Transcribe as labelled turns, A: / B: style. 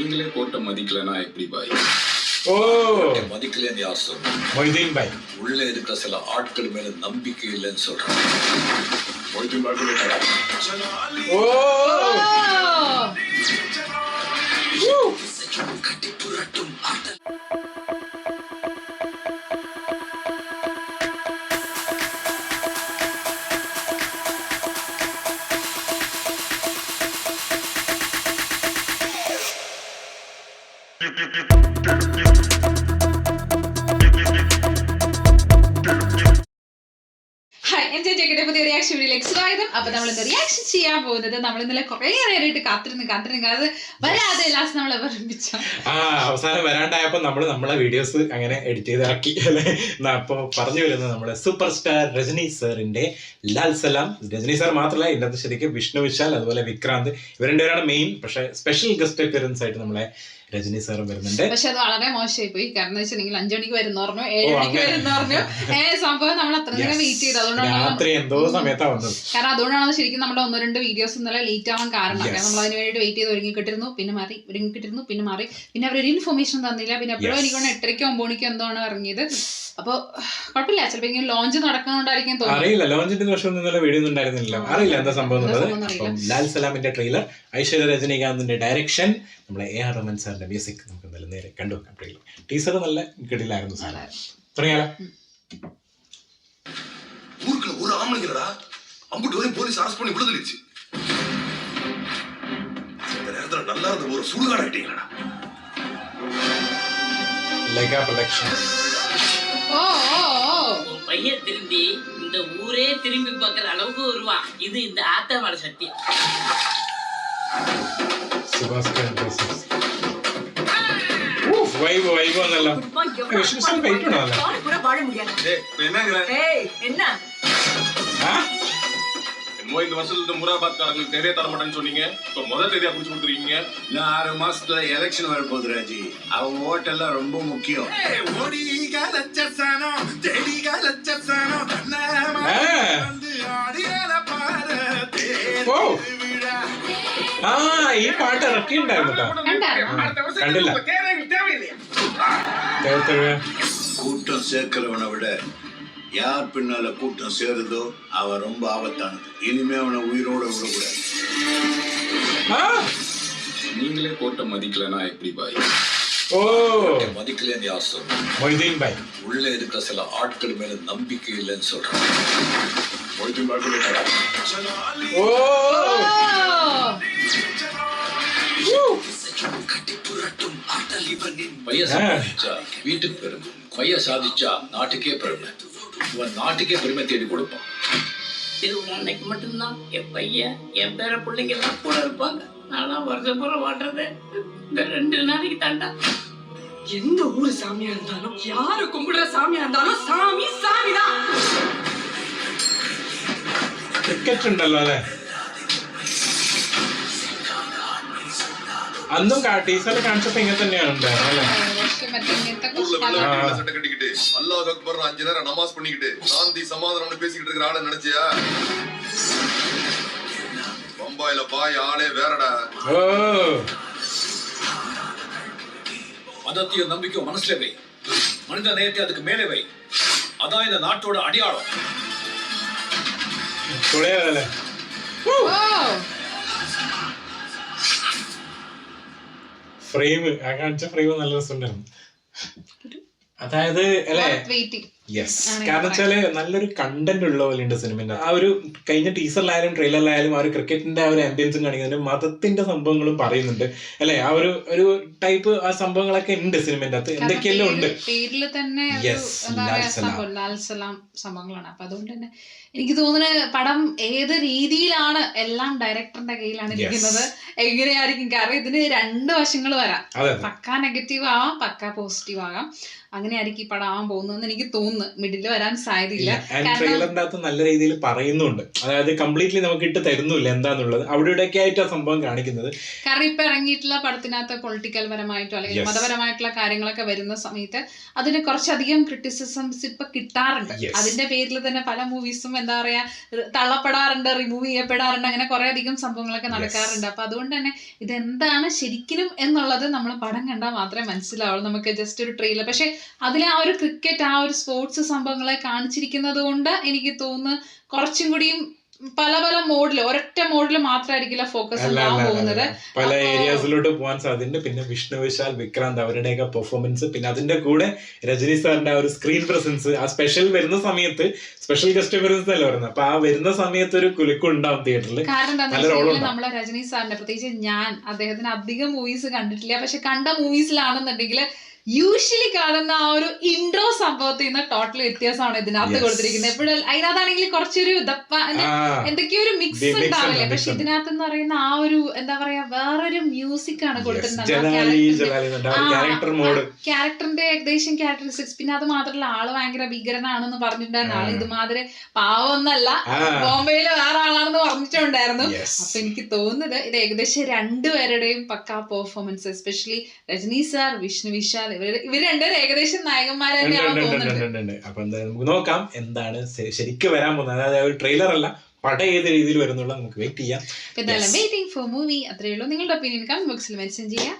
A: நீங்களே கோட்டை மதிக்கலனா எப்படி பாய்?
B: ஓ
A: மதிக்கலன்னு யார் சொல்ற?
B: மொய்தீன் பாய்
A: உள்ள இருக்கிற சில ஆட்கள் மேல நம்பிக்கை இல்லைன்னு சொல்றாங்க. மொய்தீன் பாய்
B: ஓ
A: கட்டி புரட்டும் ஆட்டல்.
C: പുതിയ റിയാക്ഷൻ വീഡിയോയിലേക്ക് സ്വാഗതം. അപ്പൊ നമ്മൾ ഇന്ന് റിയാക്ഷൻ ചെയ്യാൻ പോകുന്നത് നമ്മൾ ഇന്നലെ കുറെ നേരമായിട്ട് കാത്തിരുന്ന് അത് വരാതെ ലാസ്റ്റ് നമ്മളെ പറമ്പിച്ച
B: അവസാനം വരാണ്ടായപ്പോ നമ്മളെ വീഡിയോസ് അങ്ങനെ എഡിറ്റ് ചെയ്ത് ഇറക്കി അല്ലെ. അപ്പൊ പറഞ്ഞു വരുന്നത് നമ്മുടെ സൂപ്പർ സ്റ്റാർ രജനി സാറിന്റെ ലാൽ സലാം. രജനി സാർ മാത്രമല്ല ഇതിനകത്ത് ശരിക്കും വിഷ്ണു വിശാൽ അതുപോലെ വിക്രാന്ത് ഇവർ രണ്ടുപേരാണ് മെയിൻ. പക്ഷെ സ്പെഷ്യൽ ഗസ്റ്റ് അപ്പിയറൻസ് ആയിട്ട് നമ്മളെ രജനി സാറും വരുന്നുണ്ട്.
C: പക്ഷെ അത് വളരെ മോശമായി പോയി. കാരണം വെച്ചിട്ടുണ്ടെങ്കിൽ 5 മണിക്ക് വരുന്ന പറഞ്ഞു, 7 മണിക്ക് വരുന്ന പറഞ്ഞു. സംഭവം നമ്മൾ അത്ര നേരം വെയിറ്റ് ചെയ്ത്
B: രാത്രി എന്തോ സമയത്താണ് വന്നത്.
C: കാരണം അതുകൊണ്ടാണ് ശരിക്കും നമ്മുടെ 1-2 വീഡിയോസ് ഇന്നലെ ലേറ്റ് ആവാൻ കാരണം. നമ്മൾ അതിന് വേണ്ടി വെയിറ്റ് ചെയ്ത് ഒരുങ്ങിക്കിട്ടിരുന്നു, പിന്നെ മാറി, പിന്നെ അവരൊരു ഇൻഫർമേഷൻ തന്നില്ല. പിന്നെ എപ്പോഴും എനിക്ക് 8:30 9 മണിക്കോ എന്തോ ആണ് ഇറങ്ങിയത്. അപ്പൊ കുഴപ്പമില്ല, ചിലപ്പോ ഇങ്ങനെ ലോഞ്ച് നടക്കുന്നുണ്ടായിരിക്കും തോന്നുന്നു.
B: അറിയില്ല, ലോഞ്ചിന്റെ വർഷം ഇന്നലെ വീഡിയോ ഒന്നും ഉണ്ടായിരുന്നില്ല. അറിയില്ല എന്താ സംഭവം എന്നുള്ളത്. ലാൽ സലാമിന്റെ ട്രെയിലർ, ഐശ്വര്യ രജനീകാന്തിന്റെ ഡയറക്ഷൻ, നമ്മളെ എ ആർ റഹ്മാൻ സാറിന്റെ മ്യൂസിക് നമുക്ക് എന്തായാലും നേരെ കണ്ടുവെക്കാം. ട്രെയിലർ ടീസർ നല്ല കിടിലായിരുന്നു സാർ. തുടങ്ങിയാലോ?
D: ஊருக்குள்ள ஒரு ஆம்பளைங்கடா அம்புட்டு வரையும் போலீஸ் அரெஸ்ட் பண்ணி விடுதலிச்சு. இந்த நேரத்துல நல்லா இருந்த ஒரு சுடுகாடு ஆயிட்டீங்களா?
B: Lyca productions.
C: ஓ
E: பையன் திரும்பி இந்த ஊரே திரும்பி பார்க்குற அளவுக்கு வருவான். இது இந்த ஆத்தமோட சத்தியம்.
B: செபாஸ்டியன் ப்ரோசஸ். வைபோ நல்ல விஷ்ணுசாமி ஃபைட் பண்ணால.
D: கூட வாழ முடியாது. டேய் என்னங்கற?
E: என்ன?
D: என்னமோ இந்த வருஷத்துல இந்த முராபாத்காரங்களுக்கு தேதியே தர மாட்டேன்னு சொன்னீங்க. இப்ப முதல் தேதியா புடிச்சு கொடுத்துறீங்க.
F: இன்னும் 6 மாசத்துல எலெக்ஷன் வர போகுது ராஜி. அவங்க ஓட்டெல்லாம் ரொம்ப முக்கியம்.
D: ஓடிகா லட்சசானோ தேடிகா லட்சசானோ வந்து ஆடியல பாரு
B: ഓ ഈ പാട്ട് ഇറക്കിണ്ടായിരുന്നു. കണ്ടില്ല.
F: கூட்டம் சேர்க்கிறவனை விட யார் பின்னால கூட்டம் சேருதோ அவன் ரொம்ப ஆபத்தானது. இனிமே அவனை உயிரோட விடக்கூடாது.
A: நீங்களே கோட்டை மதிக்கலனா எப்படி பாய்?
B: ஓ
A: மதிக்கலன்னு யார் சொல்ற?
B: மொய்தீன் பாய்
A: உள்ள இருக்கிற சில ஆட்கள் மேல நம்பிக்கை இல்லைன்னு சொல்றாங்க. மொய்தீன் பாய்
B: ஓ
A: கட்டி புரட்டும் ஆட்டல் இவனின் பையன் சாதிச்சா வீட்டுக்கு பெருமை, பையன் சாதிச்சா நாட்டுக்கே பெருமை. இவன் நாட்டுக்கே பெருமை தேடி கொடுப்பான்.
E: திருவிழா அன்னைக்கு மட்டும்தான் என் பையன் என் பேர பிள்ளைங்க எல்லாம் கூட இருப்பாங்க. நானா வருஷம் பூரா வாட்டுறது இந்த 2 நாளைக்கு தாண்டா.
G: எந்த ஊரு சாமியா இருந்தாலும், யாரு கும்பிடுற சாமியா இருந்தாலும் சாமி சாமிதான்.
B: ടിക്കറ്റ് ഉണ്ടല്ലോ അല്ലെ? അന്നും ടീച്ചറിൽ കാണിച്ചപ്പോ ഇങ്ങനെ തന്നെയാണ് ഉണ്ടായിരുന്നത് അല്ലേ?
D: சட்டை கட்டிக்கிட்டு அல்லாஹ் அக்பர் 5 நேரம் நமாஸ் பண்ணிக்கிட்டு சாந்தி சமாதானம்னு பேசிக்கிட்டு இருக்கிற ஆளை நினைச்சியா? பம்பாயில பாய் ஆளே வேறடா.
B: ஓ
A: மதத்தையும் நம்பிக்கையும் மனசுல வை, மனித நேயத்தை அதுக்கு மேலே வை. அதான் இந்த நாட்டோட அடையாளம்.
B: തുളയല്ലേ? ഫ്രെയിം കാണിച്ച ഫ്രെയിം നല്ല രസമുണ്ടായിരുന്നു. അതായത് അല്ലേ? യെസ്, കാരണം വെച്ചാല് നല്ലൊരു കണ്ടന്റ് ഉള്ള പോലെ ഉണ്ട് സിനിമന്റെ. ആ ഒരു കഴിഞ്ഞ ടീസറിലായാലും ട്രെയിലറിലായാലും ആ ഒരു ക്രിക്കറ്റിന്റെ ആ ഒരു ആംബിയൻസും കാണിക്കുന്നുണ്ട്, മതത്തിന്റെ സംഭവങ്ങളും പറയുന്നുണ്ട് അല്ലെ? ആ ഒരു ടൈപ്പ് ആ സംഭവങ്ങളൊക്കെ ഉണ്ട് സിനിമന്റെ അകത്ത്. എന്തൊക്കെയെല്ലാം ഉണ്ട്
C: പേരില് തന്നെ ലാൽ സലാം സംഭവങ്ങളാണ്. അപ്പൊ അതുകൊണ്ട് തന്നെ എനിക്ക് തോന്നുന്നത് പടം ഏത് രീതിയിലാണ് എല്ലാം ഡയറക്ടറിന്റെ കയ്യിലാണ് ഇരിക്കുന്നത്, എങ്ങനെയായിരിക്കും. കാരണം ഇതിന് 2 വശങ്ങൾ വരാം. പക്കാ നെഗറ്റീവ് ആവാം, പക്കാ പോസിറ്റീവ് ആകാം. അങ്ങനെയായിരിക്കും ഈ പടം ആവാൻ പോകുന്നതെന്ന് എനിക്ക് തോന്നുന്നു. തോന്നുന്നു. മിഡിൽ വരാൻ സാധ്യതയില്ല.
B: ട്രെയിലറിന്റെ അകത്ത് നല്ല രീതിയിൽ പറയുന്നുണ്ട്, അതായത് കംപ്ലീറ്റ്ലി നമുക്ക് ഇട്ട് തരുന്നില്ല എന്താന്നുള്ളത്, അവിടെ ഇവിടെയൊക്കെ ആയിട്ട് ആ സംഭവം കാണിക്കുന്നത്.
C: കാരണം ഇപ്പൊ ഇറങ്ങിയിട്ടുള്ള പടത്തിനകത്ത് പൊളിറ്റിക്കൽ പരമായിട്ടോ അല്ലെങ്കിൽ മതപരമായിട്ടുള്ള കാര്യങ്ങളൊക്കെ വരുന്ന സമയത്ത് അതിന് കുറച്ചധികം ക്രിറ്റിസിസംസ് ഇപ്പൊ കിട്ടാറുണ്ട്. അതിന്റെ പേരിൽ തന്നെ പല മൂവീസും എന്താ പറയാ തള്ളപ്പെടാറുണ്ട്, റിമൂവ് ചെയ്യപ്പെടാറുണ്ട്, അങ്ങനെ കുറെ അധികം സംഭവങ്ങളൊക്കെ നടക്കാറുണ്ട്. അപ്പൊ അതുകൊണ്ട് തന്നെ ഇതെന്താണ് ശരിക്കും എന്നുള്ളത് നമ്മൾ പടം കണ്ടാൽ മാത്രമേ മനസ്സിലാവുള്ളൂ. നമുക്ക് ജസ്റ്റ് ഒരു ട്രെയിലർ, പക്ഷെ അതിലെ ആ ഒരു ക്രിക്കറ്റ്, ആ ഒരു സ്പോർട്സ് സംഭവങ്ങളെ കാണിച്ചിരിക്കുന്നത് കൊണ്ട് എനിക്ക് തോന്നുന്നു കുറച്ചും കൂടിയും പല പല മോഡില്, ഒരൊറ്റ മോഡില് മാത്രമായിരിക്കില്ല ഫോക്കസ് ഉണ്ടാവാൻ പോകുന്നത്,
B: പല ഏരിയാസിലോട്ട് പോകാൻ സാധ്യതയുണ്ട്. പിന്നെ വിഷ്ണു വിശാൽ, വിക്രാന്ത് അവരുടെയൊക്കെ പെർഫോമൻസ്, പിന്നെ അതിന്റെ കൂടെ രജനി സാറിന്റെ ആ ഒരു സ്ക്രീൻ പ്രസൻസ്, ആ സ്പെഷ്യൽ വരുന്ന സമയത്ത് സ്പെഷ്യൽ ഗസ്റ്റ് വരുന്നത് അല്ല പറയുന്നത്, അപ്പൊ ആ വരുന്ന സമയത്ത് ഒരു കുലുക്കുണ്ടാവും തിയേറ്ററിൽ.
C: കാരണം എന്താ നമ്മളെ രജനി സാറിന്റെ, പ്രത്യേകിച്ച് ഞാൻ അദ്ദേഹത്തിന് അധികം മൂവീസ് കണ്ടിട്ടില്ല, പക്ഷെ കണ്ട മൂവീസിലാണെന്നുണ്ടെങ്കിൽ യൂഷ്വലി കാണുന്ന ആ ഒരു ഇൻട്രോ സംഭവത്തിൽ നിന്ന് ടോട്ടൽ വ്യത്യാസമാണ് ഇതിനകത്ത് കൊടുത്തിരിക്കുന്നത്. എപ്പോഴും അതിനകത്താണെങ്കിൽ കുറച്ചൊരു എന്തൊക്കെയോ ഒരു മിക്സ് ഉണ്ടാവില്ലേ, പക്ഷെ ഇതിനകത്ത് എന്ന് പറയുന്ന ആ ഒരു എന്താ പറയാ വേറൊരു മ്യൂസിക് ആണ് കൊടുത്തിരുന്നത്. ക്യാരക്ടറിന്റെ ഏകദേശം ക്യാരക്ടറിസ്റ്റിക്സ്, പിന്നെ അത് മാത്രമല്ല ആള് ഭയങ്കര ഭീകരനാണെന്ന് പറഞ്ഞിട്ടുണ്ടായിരുന്നു. ആള് ഇതുമാതിരി പാവമൊന്നല്ല, ബോംബെയില് വേറെ ആളാണെന്ന് പറഞ്ഞിട്ടുണ്ടായിരുന്നു. അപ്പൊ എനിക്ക് തോന്നുന്നത് ഇത് ഏകദേശം രണ്ടുപേരുടെയും പക്കാ performance, especially Rajini sir, Vishnu Vishal, ഇവർ രണ്ടുപേരും ഏകദേശം നായകന്മാരെ തന്നെയാണ് തോന്നുന്നത്.
B: അപ്പൊ എന്തായാലും നമുക്ക് നോക്കാം എന്താണ് ശരിക്കും വരാൻ പോകുന്നത്. അതായത് ഒരു ട്രെയിലർ അല്ല, പടം ഏത് രീതിയിൽ വരുന്നുള്ള നമുക്ക് വെയിറ്റ് ചെയ്യാം.
C: എന്തായാലും വെയിറ്റിംഗ് ഫോർ മൂവി. അത്രയേ ഉള്ളൂ. നിങ്ങളുടെ ഒപ്പീനിയൻ കമന്റ് ബോക്സിൽ മെൻഷൻ ചെയ്യാം.